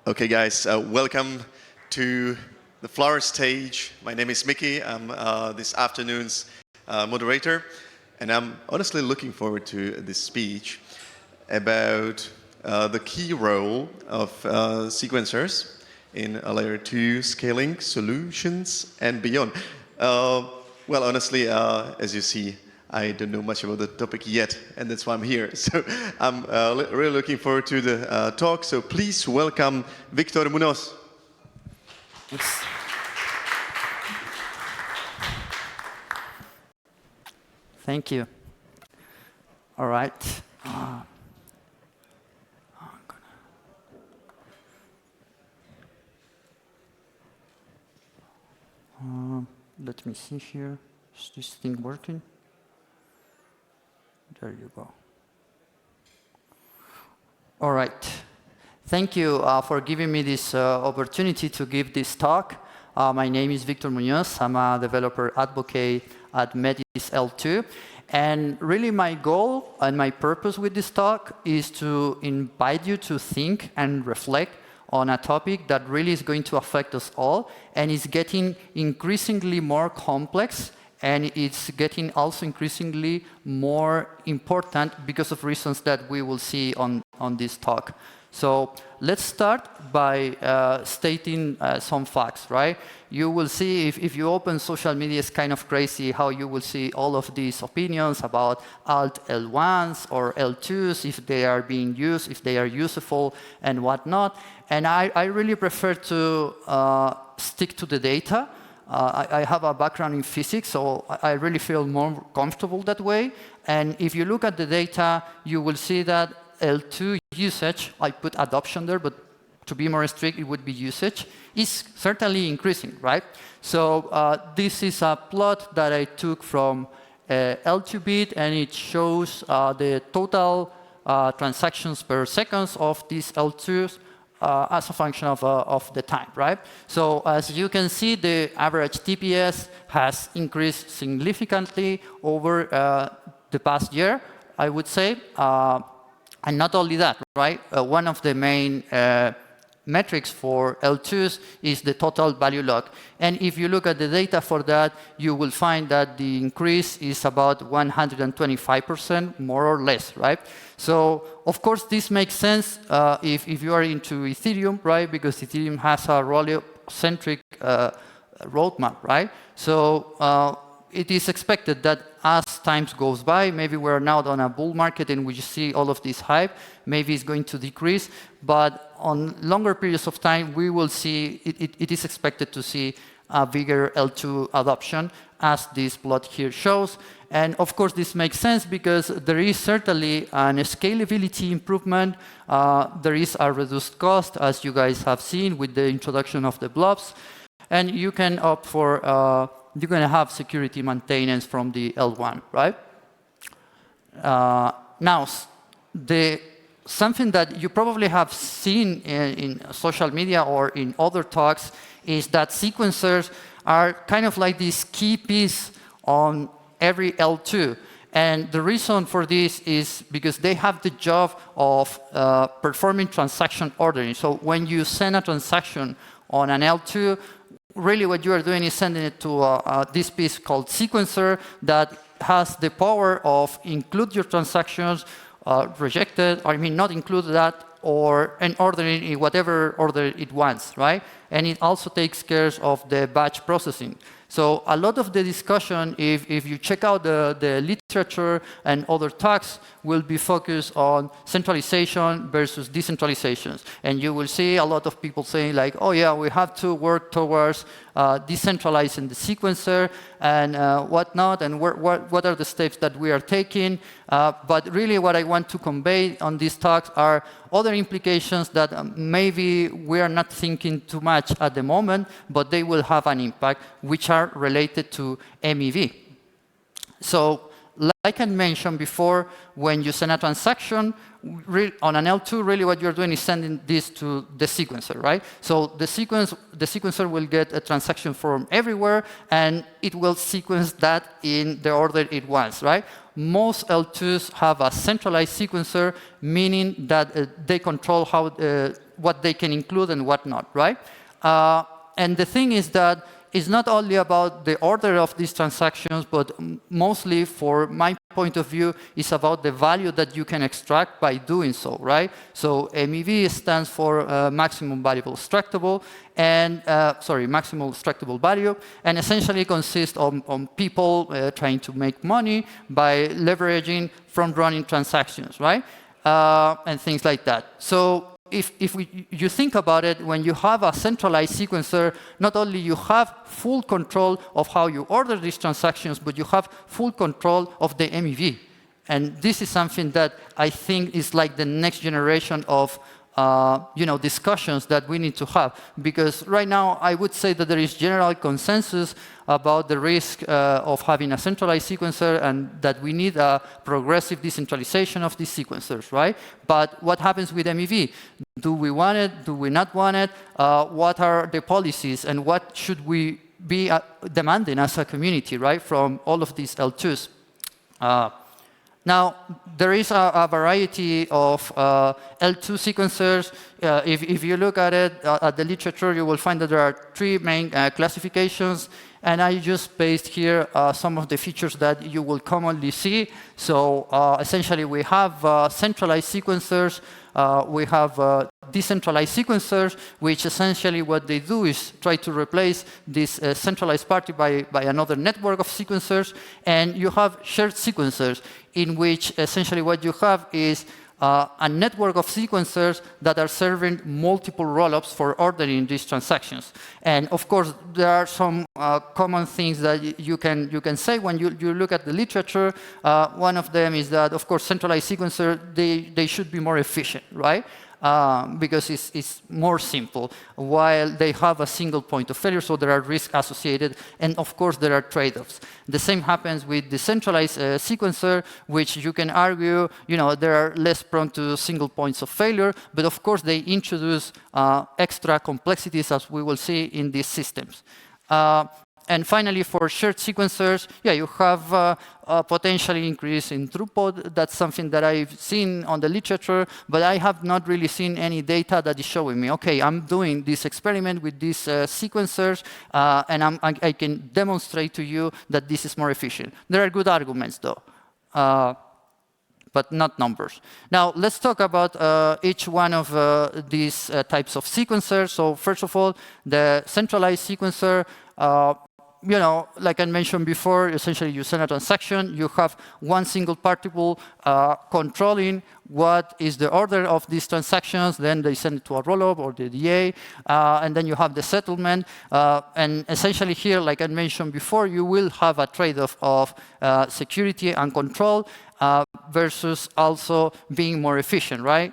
Okay, guys, welcome to the flower stage. My name is Mickey. I'm this afternoon's moderator, and I'm honestly looking forward to this speech about the key role of sequencers in layer 2 scaling solutions and beyond. Well, honestly, as you see, I don't know much about the topic yet, and that's why I'm here. So I'm really looking forward to the talk. So please welcome Victor Munoz. Thanks. Thank you. All right. Let me see here. Is this thing working? There you go. All right. Thank you for giving me this opportunity to give this talk. My name is Victor Munoz. I'm a developer advocate at Metis L2. And really my goal and my purpose with this talk is to invite you to think and reflect on a topic that really is going to affect us all and is getting increasingly more complex, and it's getting also increasingly more important because of reasons that we will see on this talk. So let's start by stating some facts, right? You will see, if you open social media, it's kind of crazy how you will see all of these opinions about alt L1s or L2s, if they are being used, if they are useful, and whatnot. And I really prefer to stick to the data. I have a background in physics, so I really feel more comfortable that way. And if you look at the data, you will see that L2 usage, I put adoption there, but to be more strict, it would be usage, is certainly increasing, right? So this is a plot that I took from L2bit, and it shows the total transactions per seconds of these L2s as a function of the time, right? So as you can see, the average TPS has increased significantly over the past year, I would say. And not only that, right? One of the main metrics for L2s is the total value lock. And if you look at the data for that, you will find that the increase is about 125%, more or less, right? So, of course, this makes sense if you are into Ethereum, right? Because Ethereum has a Rollup-centric roadmap, right? So it is expected that as time goes by, maybe we're now on a bull market and we just see all of this hype, maybe it's going to decrease, but on longer periods of time, we will see, it is expected to see a bigger L2 adoption, as this plot here shows. And of course, this makes sense because there is certainly an scalability improvement. There is a reduced cost, as you guys have seen with the introduction of the blobs. And you can opt for you're going to have security maintenance from the L1, right? Now, something that you probably have seen in social media or in other talks is that sequencers are kind of like this key piece on every L2. And the reason for this is because they have the job of performing transaction ordering. So when you send a transaction on an L2, really what you are doing is sending it to this piece called sequencer that has the power of include your transactions, rejected, or I mean not include that, and ordering in whatever order it wants, right? And it also takes care of the batch processing. So a lot of the discussion, if you check out the literature and other talks, will be focused on centralization versus decentralization. And you will see a lot of people saying like, oh yeah, we have to work towards decentralizing the sequencer and whatnot, and what are the steps that we are taking. But really what I want to convey on these talks are other implications that maybe we are not thinking too much at the moment, but they will have an impact, which are related to MEV. So, like I mentioned before, when you send a transaction on an L2, really what you're doing is sending this to the sequencer, right? So the sequencer will get a transaction from everywhere, and it will sequence that in the order it wants, right? Most L2s have a centralized sequencer, meaning that they control how what they can include and what not, right? And the thing is that it's not only about the order of these transactions, but mostly, for my point of view, it's about the value that you can extract by doing so, right? So MEV stands for maximum valuable extractable, and maximal extractable value, and essentially consists on people trying to make money by leveraging front-running transactions, right? And things like that. So if you think about it, when you have a centralized sequencer, not only you have full control of how you order these transactions, but you have full control of the MEV. And this is something that I think is like the next generation of discussions that we need to have. Because right now, I would say that there is general consensus about the risk of having a centralized sequencer, and that we need a progressive decentralization of these sequencers, right? But what happens with MEV? Do we want it? Do we not want it? What are the policies, and what should we be demanding as a community, right, from all of these L2s? Now, there is a variety of L2 sequencers. If you look at it, at the literature, you will find that there are 3 main classifications. And I just based here some of the features that you will commonly see. So essentially, we have centralized sequencers. We have decentralized sequencers, which essentially what they do is try to replace this centralized party by another network of sequencers. And you have shared sequencers, in which essentially what you have is a network of sequencers that are serving multiple rollups for ordering these transactions. And of course, there are some common things that you can say when you look at the literature. One of them is that, of course, centralized sequencers, they should be more efficient, right? Because it's more simple, while they have a single point of failure, so there are risks associated, and of course there are trade-offs. The same happens with the centralized sequencer, which you can argue, they are less prone to single points of failure, but of course they introduce extra complexities, as we will see in these systems. And finally, for shared sequencers, you have a potential increase in throughput. That's something that I've seen on the literature, but I have not really seen any data that is showing me, okay, I'm doing this experiment with these sequencers, and I can demonstrate to you that this is more efficient. There are good arguments, though, but not numbers. Now, let's talk about each one of these types of sequencers. So first of all, the centralized sequencer, like I mentioned before, essentially you send a transaction, you have one single particle controlling what is the order of these transactions, then they send it to a rollup or the DA, and then you have the settlement. And essentially here, like I mentioned before, you will have a trade-off of security and control versus also being more efficient, right?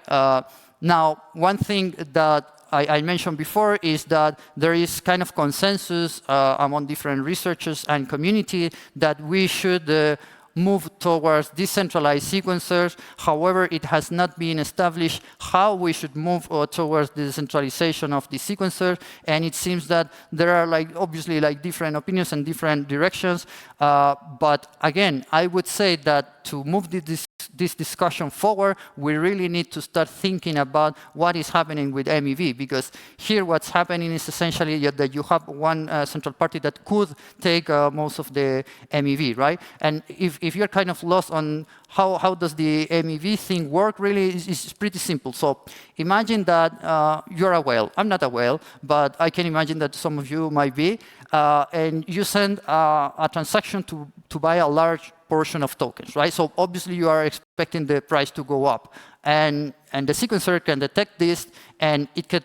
Now, one thing that I mentioned before is that there is kind of consensus among different researchers and community that we should move towards decentralized sequencers. However, it has not been established how we should move towards the decentralization of the sequencers. And it seems that there are obviously different opinions and different directions. But again, I would say that to move this discussion forward, we really need to start thinking about what is happening with MEV, because here what's happening is essentially that you have one central party that could take most of the MEV, right? And if you're kind of lost on how does the MEV thing work, really, it's pretty simple. So imagine that you're a whale. I'm not a whale, but I can imagine that some of you might be. And you send a transaction to buy a large portion of tokens, right? So obviously you are expecting the price to go up. And the sequencer can detect this, and it could,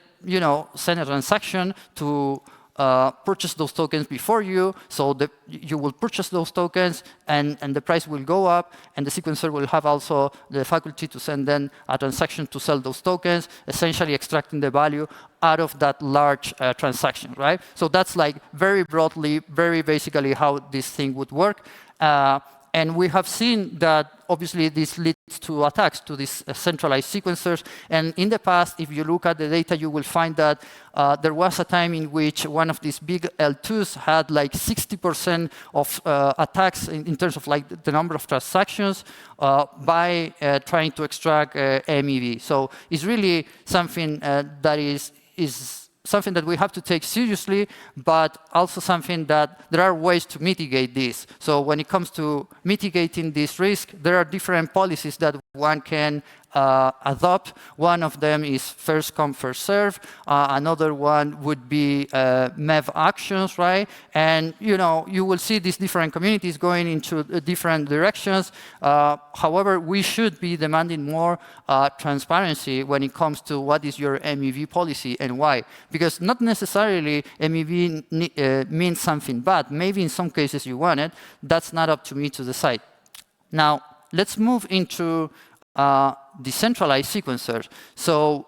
send a transaction to purchase those tokens before you. So you will purchase those tokens, and the price will go up, and the sequencer will have also the faculty to send then a transaction to sell those tokens, essentially extracting the value out of that large transaction, right? So that's very broadly, very basically how this thing would work. And we have seen that obviously this leads to attacks to these centralized sequencers. And in the past, if you look at the data, you will find that there was a time in which one of these big L2s had like 60% of attacks in terms of like the number of transactions by trying to extract MEV. So it's really something that is something that we have to take seriously, but also something that there are ways to mitigate this. So when it comes to mitigating this risk, there are different policies that one can adopt. One of them is first come, first serve. Another one would be MEV actions, right? And you will see these different communities going into different directions. However, we should be demanding more transparency when it comes to what is your MEV policy and why. Because not necessarily MEV means something bad. Maybe in some cases you want it. That's not up to me to decide. Now, let's move into decentralized sequencers. So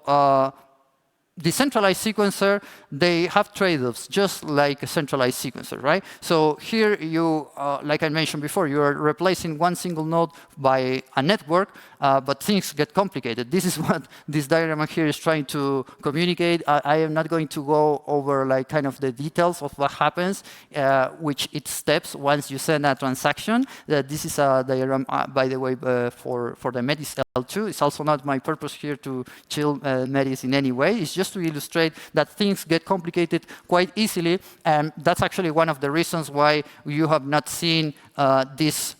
decentralized sequencer, they have trade-offs, just like a centralized sequencer, right? So here you, like I mentioned before, you are replacing one single node by a network, but things get complicated. This is what this diagram here is trying to communicate. I am not going to go over like kind of the details of what happens, which it steps once you send a transaction. This is a diagram, by the way, for the Metis L2. It's also not my purpose here to chill Metis in any way. It's just to illustrate that things get complicated quite easily, and that's actually one of the reasons why you have not seen this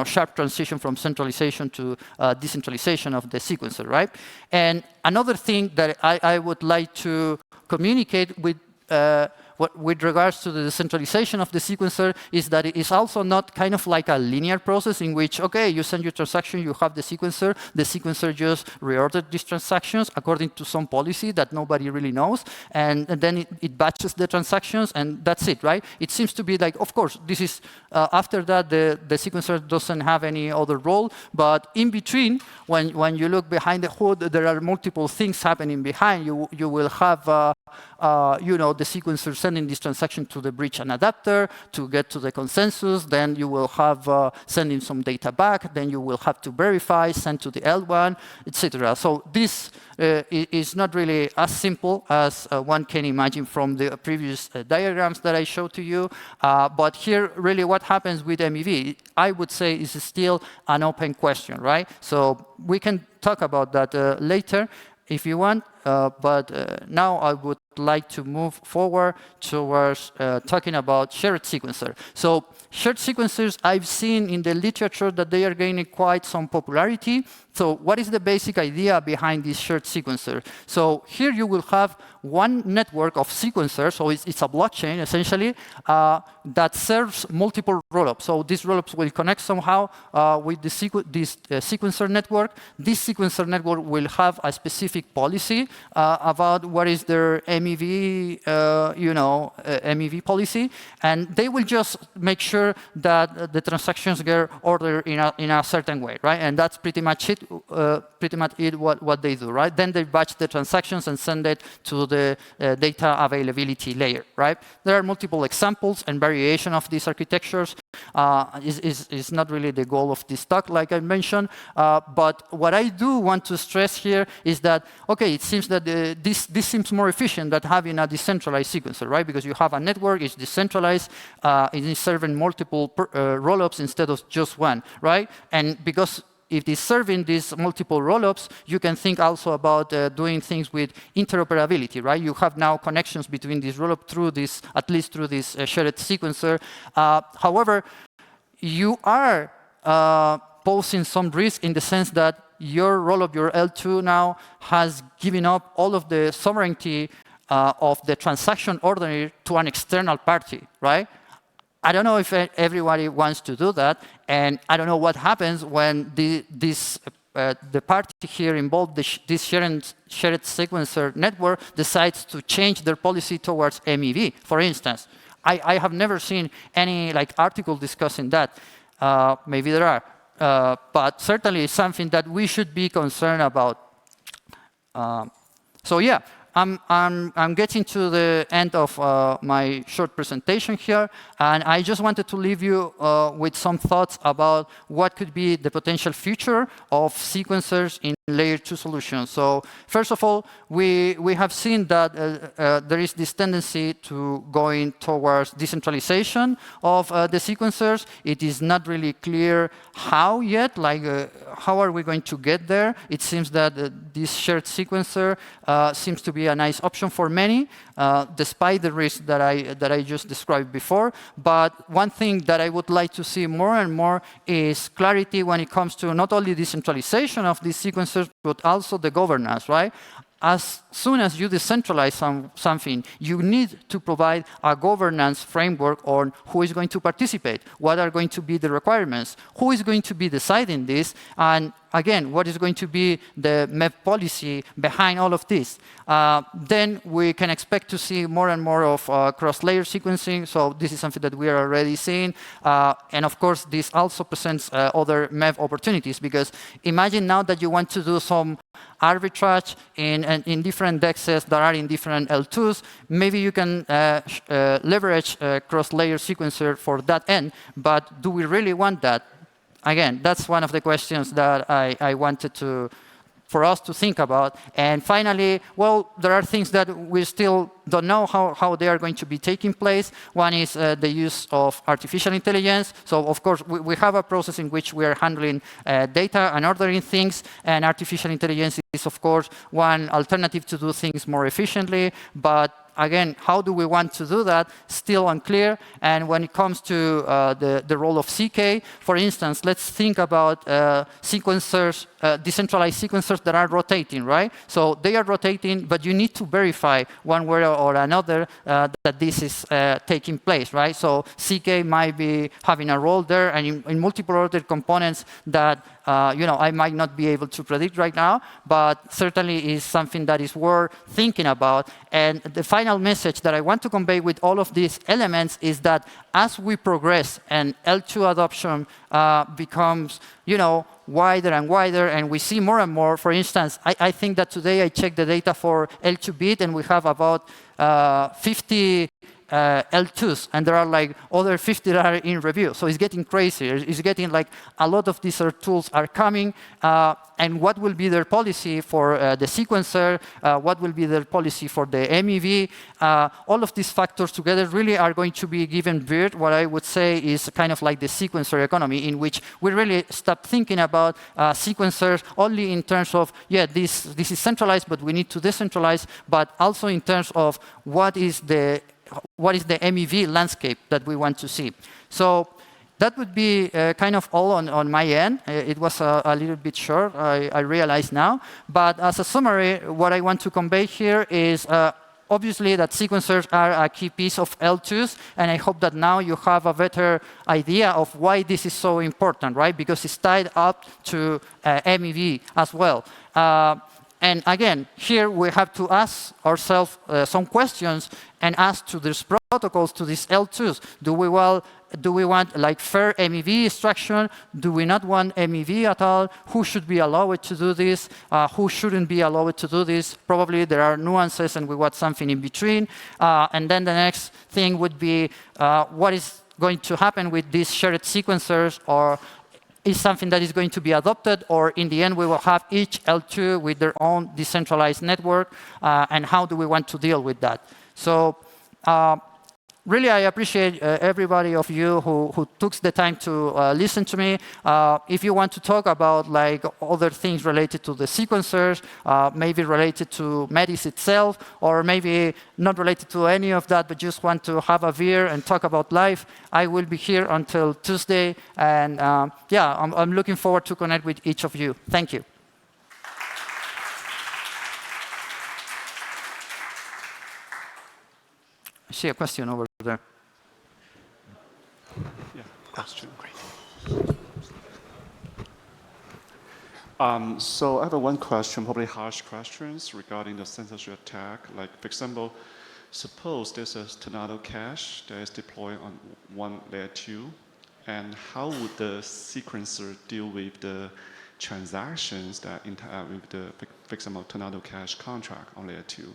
sharp transition from centralization to decentralization of the sequencer, right? And another thing that I would like to communicate with regards to the decentralization of the sequencer is that it is also not kind of like a linear process in which, okay, you send your transaction, you have the sequencer just reordered these transactions according to some policy that nobody really knows, and then it batches the transactions, and that's it, right? It seems to be like, of course, this is, after that, the sequencer doesn't have any other role, but in between, when you look behind the hood, there are multiple things happening behind. You will have the sequencer sending this transaction to the bridge and adapter to get to the consensus. Then you will have sending some data back. Then you will have to verify, send to the L1, etc. So this is not really as simple as one can imagine from the previous diagrams that I showed to you. But here, really, what happens with MEV, I would say, is still an open question, right? So we can talk about that later if you want, but now I would like to move forward towards talking about shared sequencer. So shared sequencers, I've seen in the literature that they are gaining quite some popularity. So what is the basic idea behind this shared sequencer? So here you will have one network of sequencers, so it's a blockchain essentially, that serves multiple rollups. So these rollups will connect somehow with this sequencer network. This sequencer network will have a specific policy about what is their MEV, MEV policy, and they will just make sure that the transactions get ordered in a certain way, right? And that's pretty much it. What they do, right? Then they batch the transactions and send it to the data availability layer, right? There are multiple examples and variation of these architectures. Is not really the goal of this talk, like I mentioned. But what I do want to stress here is that, okay, it seems that this seems more efficient than having a decentralized sequencer, right? Because you have a network, it's decentralized, it is serving multiple rollups instead of just one, right? And because if it's serving these multiple rollups, you can think also about doing things with interoperability, right? You have now connections between these rollups through this, at least through this shared sequencer. However, you are posing some risk in the sense that your rollup, your L2 now, has given up all of the sovereignty of the transaction ordering to an external party, right? I don't know if everybody wants to do that, and I don't know what happens when the party here involved, this shared sequencer network, decides to change their policy towards MEV, for instance. I have never seen any article discussing that. Maybe there are, but certainly it's something that we should be concerned about. So yeah. I'm getting to the end of my short presentation here, and I just wanted to leave you with some thoughts about what could be the potential future of sequencers in layer 2 solutions. So first of all, we have seen that there is this tendency to going towards decentralization of the sequencers. It is not really clear how yet, like how are we going to get there? It seems that this shared sequencer seems to be a nice option for many, despite the risk that I just described before. But one thing that I would like to see more and more is clarity when it comes to not only decentralization of these sequencers, but also the governance, right? As soon as you decentralize something, you need to provide a governance framework on who is going to participate, what are going to be the requirements, who is going to be deciding this, and again, what is going to be the MEV policy behind all of this. Then we can expect to see more and more of cross-layer sequencing. So this is something that we are already seeing. And of course, this also presents other MEV opportunities, because imagine now that you want to do some arbitrage in different dexes that are in different L2s. Maybe you can leverage a cross-layer sequencer for that end, but do we really want that? Again, that's one of the questions that I wanted for us to think about. And finally, well, there are things that we still don't know how they are going to be taking place. One is the use of artificial intelligence. So of course, we have a process in which we are handling data and ordering things, and artificial intelligence is, of course, one alternative to do things more efficiently. But again, how do we want to do that? Still unclear. And when it comes to the role of CK, for instance, let's think about sequencers, decentralized sequencers that are rotating, right? So they are rotating, but you need to verify one way or another that this is taking place, right? So CK might be having a role there, and in multiple ordered components that I might not be able to predict right now, but certainly is something that is worth thinking about. And the final message that I want to convey with all of these elements is that as we progress and L2 adoption becomes, wider and wider, and we see more and more. For instance, I think that today I checked the data for L2-bit, and we have about 50 L2s, and there are like other 50 that are in review. So it's getting crazier. It's getting like a lot of these tools are coming. And what will be their policy for the sequencer? What will be their policy for the MEV? All of these factors together really are going to be given birth, what I would say is kind of like the sequencer economy, in which we really stop thinking about sequencers only in terms of, this is centralized, but we need to decentralize, but also in terms of what is the MEV landscape that we want to see. So that would be kind of all on my end. It was a little bit short, I realize now. But as a summary, what I want to convey here is obviously that sequencers are a key piece of L2s, and I hope that now you have a better idea of why this is so important, right? Because it's tied up to MEV as well. And again, here we have to ask ourselves some questions and ask to these protocols, to these L2s. Do we want like fair MEV extraction? Do we not want MEV at all? Who should be allowed to do this? Who shouldn't be allowed to do this? Probably there are nuances, and we want something in between. And then the next thing would be what is going to happen with these shared sequencers, or is something that is going to be adopted, or in the end we will have each L2 with their own decentralized network, and how do we want to deal with that? So really, I appreciate everybody of you who took the time to listen to me. If you want to talk about like other things related to the sequencers, maybe related to MEDIS itself, or maybe not related to any of that, but just want to have a beer and talk about life, I will be here until Tuesday. And I'm looking forward to connect with each of you. Thank you. I see a question over there. Yeah, question. Great. So I have one question, probably harsh questions regarding the censorship attack. Like, for example, suppose there's a Tornado cache that is deployed on one layer 2, and how would the sequencer deal with the transactions that interact with the, for example, Tornado cache contract on layer 2?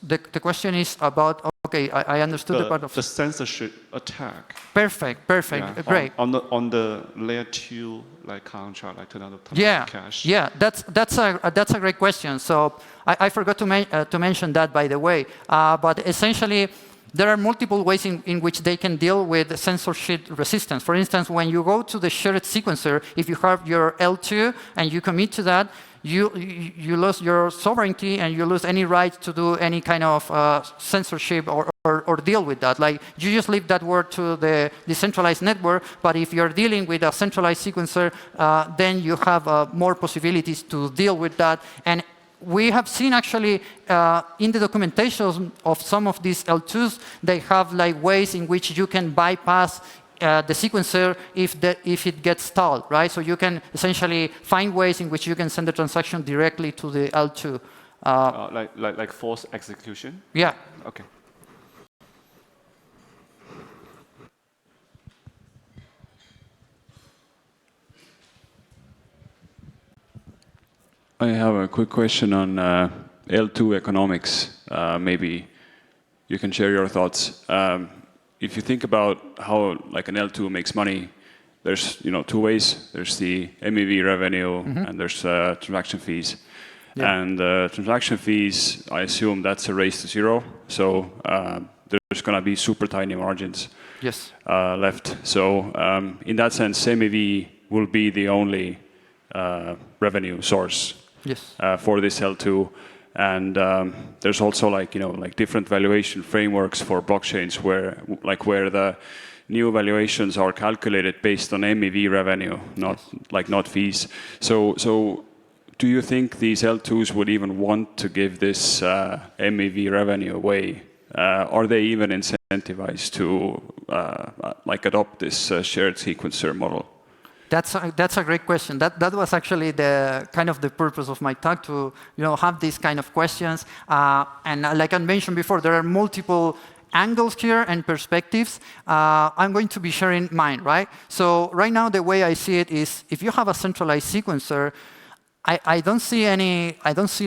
The question is about, okay, I understood the part of... The censorship attack. Perfect, perfect, Yeah, great. On the layer 2 like contract, like Tornado Yeah, Cash. yeah, that's a great question. So I forgot to mention that, by the way. But essentially, there are multiple ways in which they can deal with censorship resistance. For instance, when you go to the shared sequencer, if you have your L2 and you commit to that, you lose your sovereignty and you lose any right to do any kind of censorship or deal with that. Like, you just leave that word to the decentralized network, but if you're dealing with a centralized sequencer, then you have more possibilities to deal with that. And we have seen actually in the documentation of some of these L2s, they have like ways in which you can bypass the sequencer if it gets stalled, right? So you can essentially find ways in which you can send the transaction directly to the L2. Like forced execution? Yeah. Okay. I have a quick question on L2 economics. Maybe you can share your thoughts. If you think about how like an L2 makes money, there's two ways. There's the MEV revenue and there's transaction fees. Yeah. And transaction fees, I assume that's a race to zero. So there's going to be super tiny margins left. So in that sense, MEV will be the only revenue source for this L2. And there's also like different valuation frameworks for blockchains where the new valuations are calculated based on MEV revenue, not fees. So do you think these L2s would even want to give this MEV revenue away? Are they even incentivized to adopt this shared sequencer model? That's a great question. That was actually the kind of the purpose of my talk, to have these kind of questions. And like I mentioned before, there are multiple angles here and perspectives. I'm going to be sharing mine, right? So right now, the way I see it is, if you have a centralized sequencer, I don't see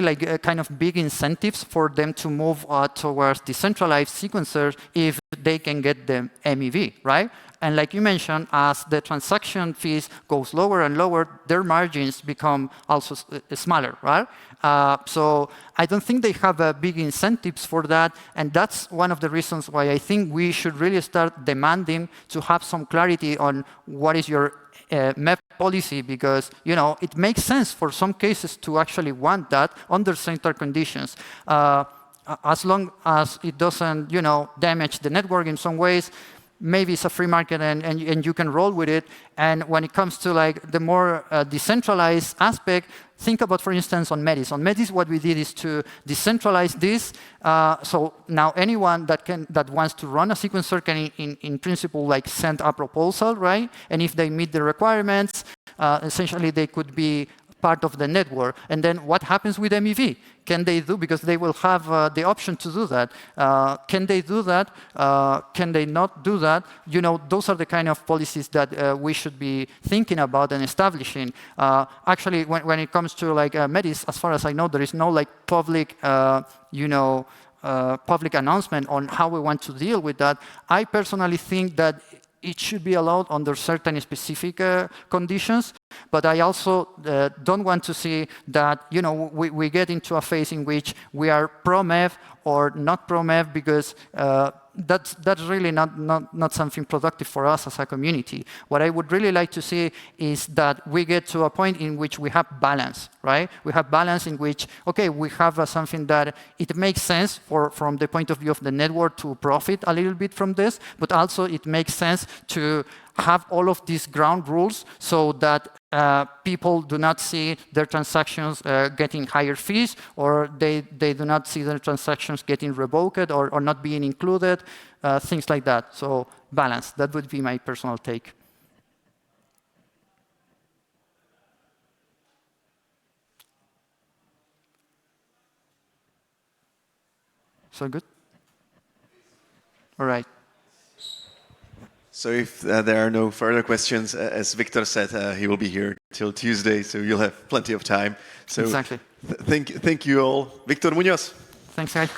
like a kind of big incentives for them to move towards decentralized sequencers if they can get the MEV, right? And like you mentioned, as the transaction fees goes lower and lower, their margins become also smaller, right? So I don't think they have big incentives for that, and that's one of the reasons why I think we should really start demanding to have some clarity on what is your MEP policy, because it makes sense for some cases to actually want that under certain conditions. As long as it doesn't damage the network in some ways, maybe it's a free market and you can roll with it. And when it comes to like the more decentralized aspect, think about, for instance, on Metis. On Metis, what we did is to decentralize this. So now anyone that wants to run a sequencer can, in principle, like send a proposal, right? And if they meet the requirements, essentially they could be part of the network. And then what happens with MEV? Can they do, because they will have the option to do that. Can they do that? Can they not do that? Those are the kind of policies that we should be thinking about and establishing. Actually, when it comes to like Metis, as far as I know, there is no like public, public announcement on how we want to deal with that. I personally think that it should be allowed under certain specific conditions, but I also don't want to see that we get into a phase in which we are pro-MEV or not pro-MEV, because that's really not something productive for us as a community. What I would really like to see is that we get to a point in which we have balance, right? We have balance in which, okay, we have something that it makes sense from the point of view of the network to profit a little bit from this, but also it makes sense to have all of these ground rules so that people do not see their transactions getting higher fees, or they do not see their transactions getting revoked or not being included, things like that. So balance, that would be my personal take. So good? All right. So if there are no further questions, as Victor said, he will be here till Tuesday, so you'll have plenty of time. So Exactly. thank you all. Victor Munoz. Thanks, guys.